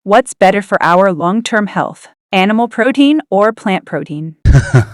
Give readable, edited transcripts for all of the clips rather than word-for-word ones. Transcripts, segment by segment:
What's better for our long-term health? Animal protein or plant protein?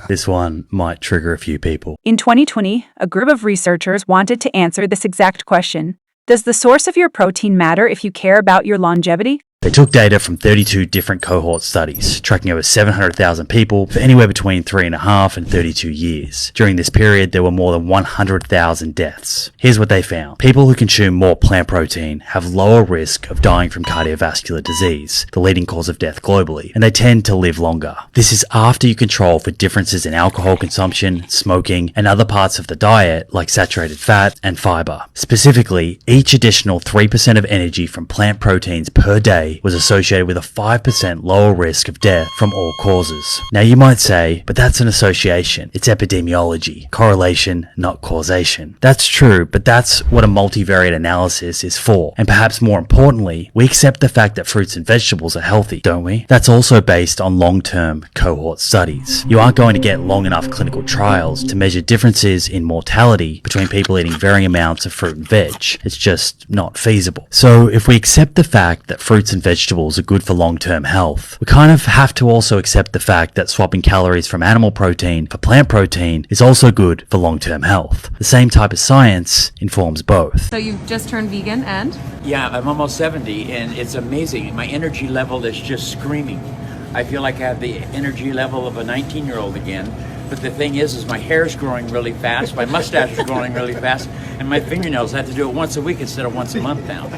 This one might trigger a few people. In 2020, a group of researchers wanted to answer this exact question. Does the source of your protein matter if you care about your longevity? They took data from 32 different cohort studies, tracking over 700,000 people for anywhere between 3.5 and 32 years. During this period, there were more than 100,000 deaths. Here's what they found. People who consume more plant protein have lower risk of dying from cardiovascular disease, the leading cause of death globally, and they tend to live longer. This is after you control for differences in alcohol consumption, smoking, and other parts of the diet like saturated fat and fiber. Specifically, each additional 3% of energy from plant proteins per day was associated with a 5% lower risk of death from all causes. Now you might say, but that's an association. It's epidemiology. Correlation, not causation. That's true, but that's what a multivariate analysis is for. And perhaps more importantly, we accept the fact that fruits and vegetables are healthy, don't we? That's also based on long-term cohort studies. You aren't going to get long enough clinical trials to measure differences in mortality between people eating varying amounts of fruit and veg. It's just not feasible. So if we accept the fact that fruits and vegetables are good for long-term health, we kind of have to also accept the fact that swapping calories from animal protein for plant protein is also good for long-term health. The same type of science informs both. So you've just turned vegan and? Yeah, I'm almost 70 and it's amazing. My energy level is just screaming. I feel like I have the energy level of a 19-year-old again. But the thing is my hair's growing really fast, my mustache is growing really fast, and my fingernails, I have to do it once a week instead of once a month now.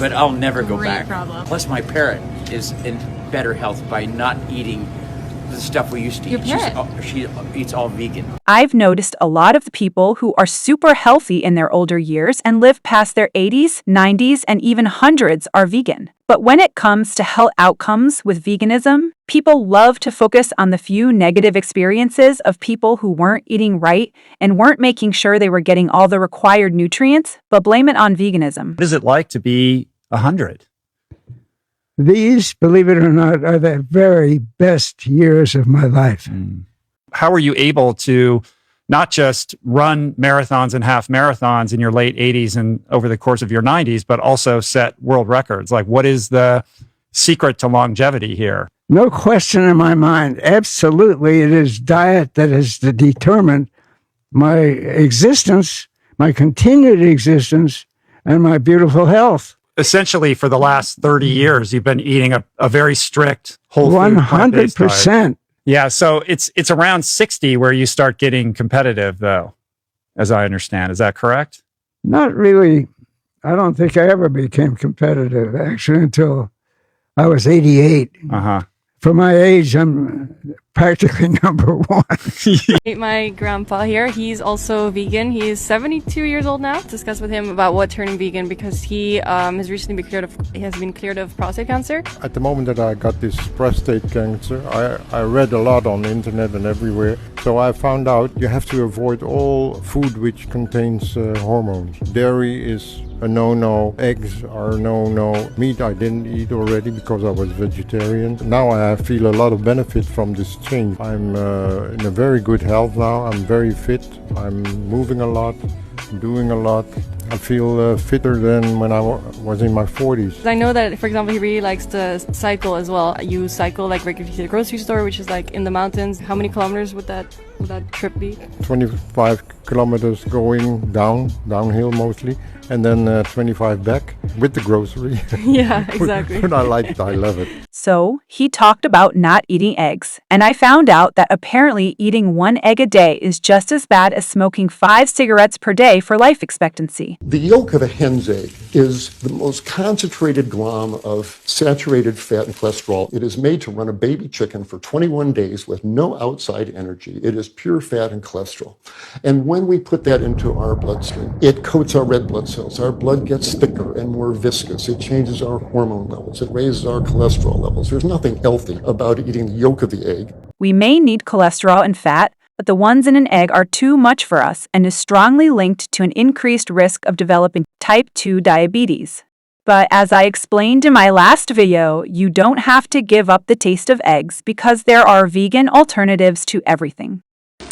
But I'll never go back. Problem. Plus my parrot is in better health by not eating the stuff we used to Your eat. parrot? She eats all vegan. I've noticed a lot of the people who are super healthy in their older years and live past their 80s, 90s, and even hundreds are vegan. But when it comes to health outcomes with veganism, people love to focus on the few negative experiences of people who weren't eating right and weren't making sure they were getting all the required nutrients, but blame it on veganism. What is it like to be 100? These, believe it or not, are the very best years of my life. How were you able to not just run marathons and half marathons in your late 80s and over the course of your 90s, but also set world records? Like, what is the secret to longevity here? No question in my mind. Absolutely, it is diet that has determined my existence, my continued existence, and my beautiful health. Essentially, for the last 30 years, you've been eating a very strict whole food plant-based diet. 100%. Yeah, so it's around 60 where you start getting competitive, though, as I understand. Is that correct? Not really. I don't think I ever became competitive, actually, until I was 88. Uh-huh. For my age, I'm practically number one. My grandpa here, he's also vegan. He's 72 years old now. Discuss with him about what turning vegan because he has recently been cleared of prostate cancer. At the moment that I got this prostate cancer, I read a lot on the internet and everywhere. So I found out you have to avoid all food which contains hormones. Dairy is a no-no, eggs are a no-no, meat I didn't eat already because I was vegetarian. Now I feel a lot of benefit from this change. I'm in a very good health now, I'm very fit, I'm moving a lot, doing a lot. I feel fitter than when I was in my 40s. I know that, for example, he really likes to cycle as well. You cycle like regularly to the grocery store, which is like in the mountains. How many kilometers would that trip be? 25 kilometers going downhill mostly, and then 25 back with the grocery. Yeah, exactly. But I love it. So he talked about not eating eggs, and I found out that apparently eating 1 egg a day is just as bad as smoking 5 cigarettes per day for life expectancy. The yolk of a hen's egg is the most concentrated glom of saturated fat and cholesterol. It is made to run a baby chicken for 21 days with no outside energy. It is pure fat and cholesterol. And when we put that into our bloodstream, it coats our red blood cells. Our blood gets thicker and more viscous. It changes our hormone levels. It raises our cholesterol levels. There's nothing healthy about eating the yolk of the egg. We may need cholesterol and fat, but the ones in an egg are too much for us and is strongly linked to an increased risk of developing type 2 diabetes. But as I explained in my last video, you don't have to give up the taste of eggs because there are vegan alternatives to everything.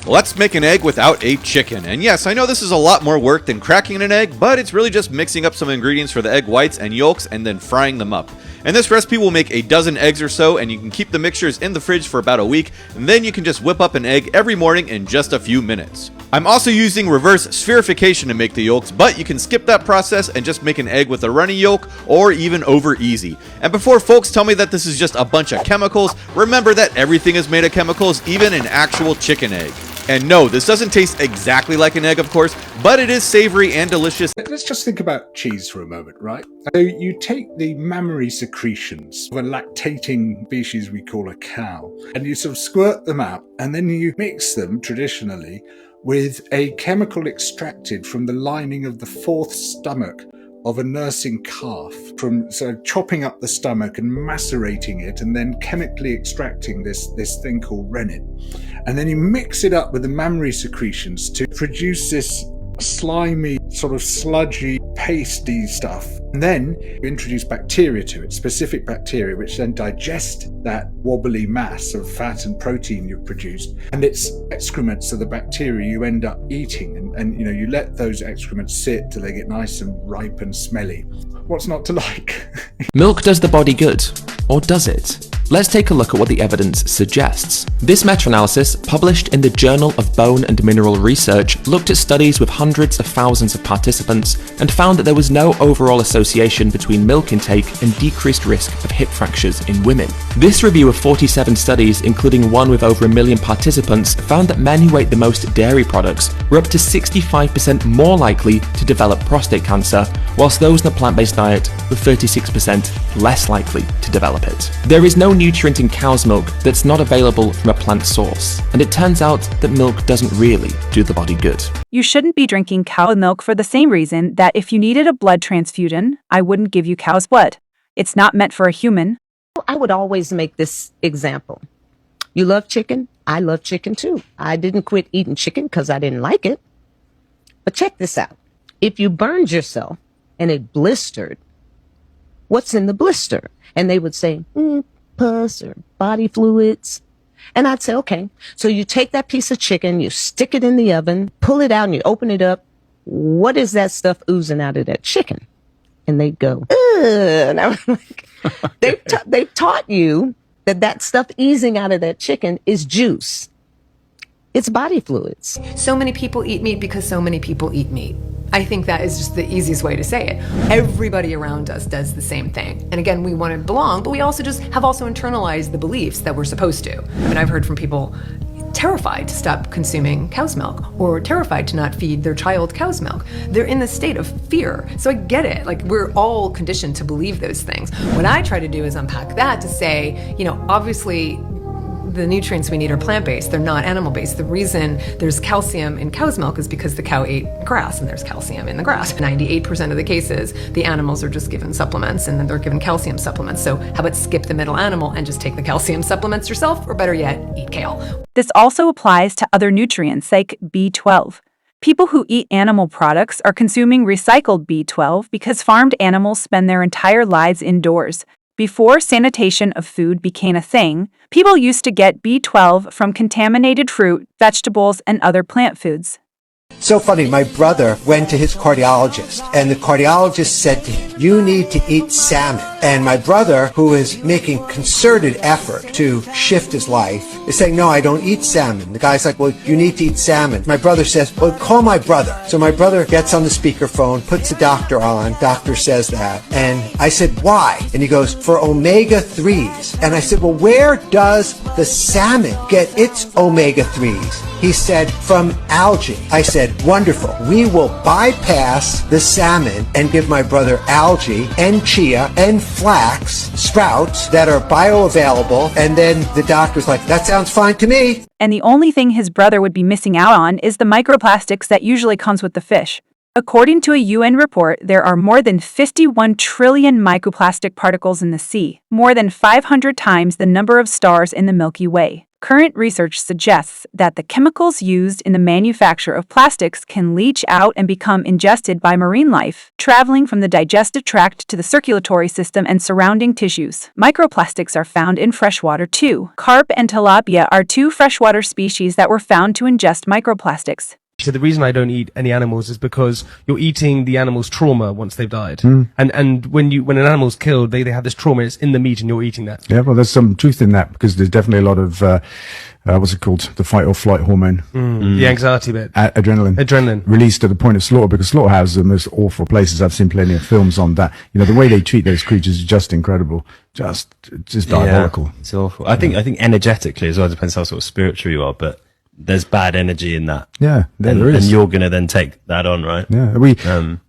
Let's make an egg without a chicken. And yes, I know this is a lot more work than cracking an egg, but it's really just mixing up some ingredients for the egg whites and yolks and then frying them up. And this recipe will make a dozen eggs or so, and you can keep the mixtures in the fridge for about a week, and then you can just whip up an egg every morning in just a few minutes. I'm also using reverse spherification to make the yolks, but you can skip that process and just make an egg with a runny yolk or even over easy. And before folks tell me that this is just a bunch of chemicals, remember that everything is made of chemicals, even an actual chicken egg. And no, this doesn't taste exactly like an egg, of course, but it is savory and delicious. Let's just think about cheese for a moment, right? So you take the mammary secretions of a lactating species we call a cow, and you sort of squirt them out, and then you mix them traditionally with a chemical extracted from the lining of the fourth stomach of a nursing calf, from chopping up the stomach and macerating it and then chemically extracting this thing called rennet. And then you mix it up with the mammary secretions to produce this slimy, sort of sludgy, pasty stuff. And then you introduce bacteria to it, specific bacteria, which then digest that wobbly mass of fat and protein you've produced. And it's excrements of the bacteria you end up eating. And you let those excrements sit till they get nice and ripe and smelly. What's not to like? Milk does the body good, or does it? Let's take a look at what the evidence suggests. This meta-analysis, published in the Journal of Bone and Mineral Research, looked at studies with hundreds of thousands of participants and found that there was no overall association between milk intake and decreased risk of hip fractures in women. This review of 47 studies, including one with over 1 million participants, found that men who ate the most dairy products were up to 65% more likely to develop prostate cancer, whilst those in a plant-based diet were 36% less likely to develop it. There is no nutrient in cow's milk that's not available from a plant source, and it turns out that milk doesn't really do the body good. You shouldn't be drinking cow milk for the same reason that if you needed a blood transfusion, I wouldn't give you cow's blood. It's not meant for a human. I would always make this example. You love chicken? I love chicken too. I didn't quit eating chicken because I didn't like it. But check this out. If you burned yourself and it blistered, what's in the blister? And they would say, pus or body fluids. And I'd say, okay. So you take that piece of chicken, you stick it in the oven, pull it out and you open it up. What is that stuff oozing out of that chicken? And they'd go, ugh. And I was like, they've taught you that stuff easing out of that chicken is juice. It's body fluids. So many people eat meat because so many people eat meat. I think that is just the easiest way to say it. Everybody around us does the same thing. And again, we want to belong, but we also just have also internalized the beliefs that we're supposed to. And I've heard from people terrified to stop consuming cow's milk or terrified to not feed their child cow's milk. They're in this state of fear. So I get it. Like, we're all conditioned to believe those things. What I try to do is unpack that to say, obviously the nutrients we need are plant-based, they're not animal-based. The reason there's calcium in cow's milk is because the cow ate grass and there's calcium in the grass. 98% of the cases, the animals are just given supplements and then they're given calcium supplements. So how about skip the middle animal and just take the calcium supplements yourself, or better yet, eat kale. This also applies to other nutrients like B12. People who eat animal products are consuming recycled B12 because farmed animals spend their entire lives indoors. Before sanitation of food became a thing, people used to get B12 from contaminated fruit, vegetables, and other plant foods. So funny, my brother went to his cardiologist, and the cardiologist said to him, you need to eat salmon. And my brother, who is making concerted effort to shift his life, is saying, no, I don't eat salmon. The guy's like, well, you need to eat salmon. My brother says, well, call my brother. So my brother gets on the speakerphone, puts the doctor on, doctor says that. And I said, why? And he goes, for omega-3s. And I said, well, where does the salmon get its omega-3s? He said, from algae. I said, wonderful. We will bypass the salmon and give my brother algae and chia and flax sprouts that are bioavailable. And then the doctor's like, that sounds fine to me. And the only thing his brother would be missing out on is the microplastics that usually comes with the fish. According to a UN report, there are more than 51 trillion microplastic particles in the sea, more than 500 times the number of stars in the Milky Way. Current research suggests that the chemicals used in the manufacture of plastics can leach out and become ingested by marine life, traveling from the digestive tract to the circulatory system and surrounding tissues. Microplastics are found in freshwater too. Carp and tilapia are two freshwater species that were found to ingest microplastics. So the reason I don't eat any animals is because you're eating the animal's trauma once they've died. And when an animal's killed, they have this trauma, it's in the meat and you're eating that. Yeah, well, there's some truth in that because there's definitely a lot of, what's it called? The fight or flight hormone. The anxiety bit. Adrenaline. Released at the point of slaughter because slaughterhouses are the most awful places. I've seen plenty of films on that. You know, the way they treat those creatures is just incredible. Just diabolical. Yeah, it's awful. I think energetically as well, depends how sort of spiritual you are, but there's bad energy in that. Yeah, there is. And you're going to then take that on, right? Yeah, we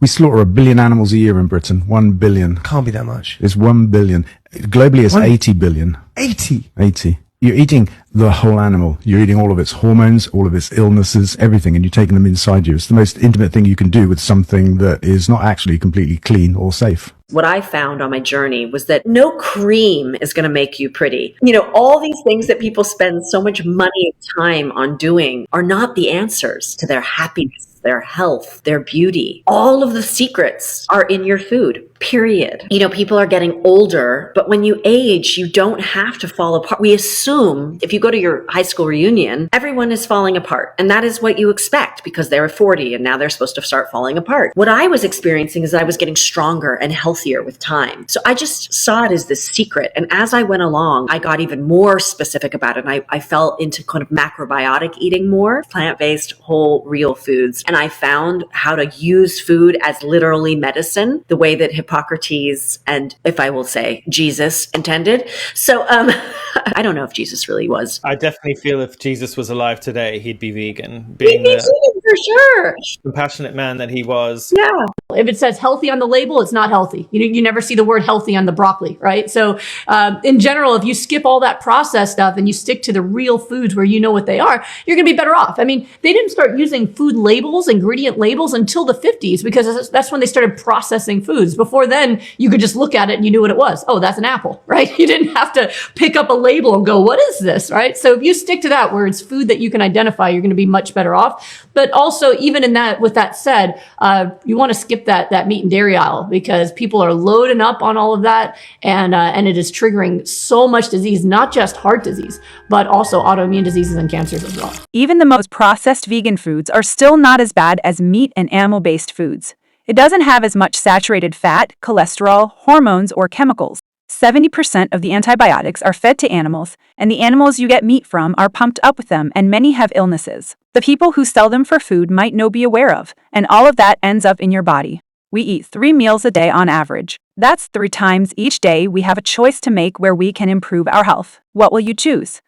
slaughter 1 billion animals a year in Britain. 1 billion. Can't be that much. It's 1 billion. Globally, it's 80 billion. 80? 80. You're eating the whole animal. You're eating all of its hormones, all of its illnesses, everything, and you're taking them inside you. It's the most intimate thing you can do with something that is not actually completely clean or safe. What I found on my journey was that no cream is going to make you pretty. You know, all these things that people spend so much money and time on doing are not the answers to their happiness, their health, their beauty. All of the secrets are in your food. Period. You know, people are getting older, but when you age, you don't have to fall apart. We assume if you go to your high school reunion, everyone is falling apart. And that is what you expect because they were 40 and now they're supposed to start falling apart. What I was experiencing is that I was getting stronger and healthier with time. So I just saw it as this secret. And as I went along, I got even more specific about it. And I fell into kind of macrobiotic eating more, plant-based, whole, real foods. And I found how to use food as literally medicine, the way that Hippocrates and, if I will say, Jesus intended. So I don't know if Jesus really was. I definitely feel if Jesus was alive today, he'd be vegan. He'd Being be the vegan for sure. compassionate man that he was. Yeah. If it says healthy on the label, it's not healthy. You never see the word healthy on the broccoli, right? So in general, if you skip all that processed stuff and you stick to the real foods where you know what they are, you're going to be better off. I mean, they didn't start using food labels, ingredient labels until the 50s because that's when they started processing foods. Before then, you could just look at it and you knew what it was. Oh, that's an apple, right? You didn't have to pick up a label and go, what is this, right? So if you stick to that where it's food that you can identify, you're going to be much better off. But also, even in that, with that said, you want to skip that meat and dairy aisle because people are loading up on all of that, and it is triggering so much disease, not just heart disease, but also autoimmune diseases and cancers as well. Even the most processed vegan foods are still not as bad as meat and animal-based foods. It doesn't have as much saturated fat, cholesterol, hormones, or chemicals. 70% of the antibiotics are fed to animals, and the animals you get meat from are pumped up with them, and many have illnesses. The people who sell them for food might not be aware of, and all of that ends up in your body. We eat 3 meals a day on average. That's 3 times each day we have a choice to make where we can improve our health. What will you choose?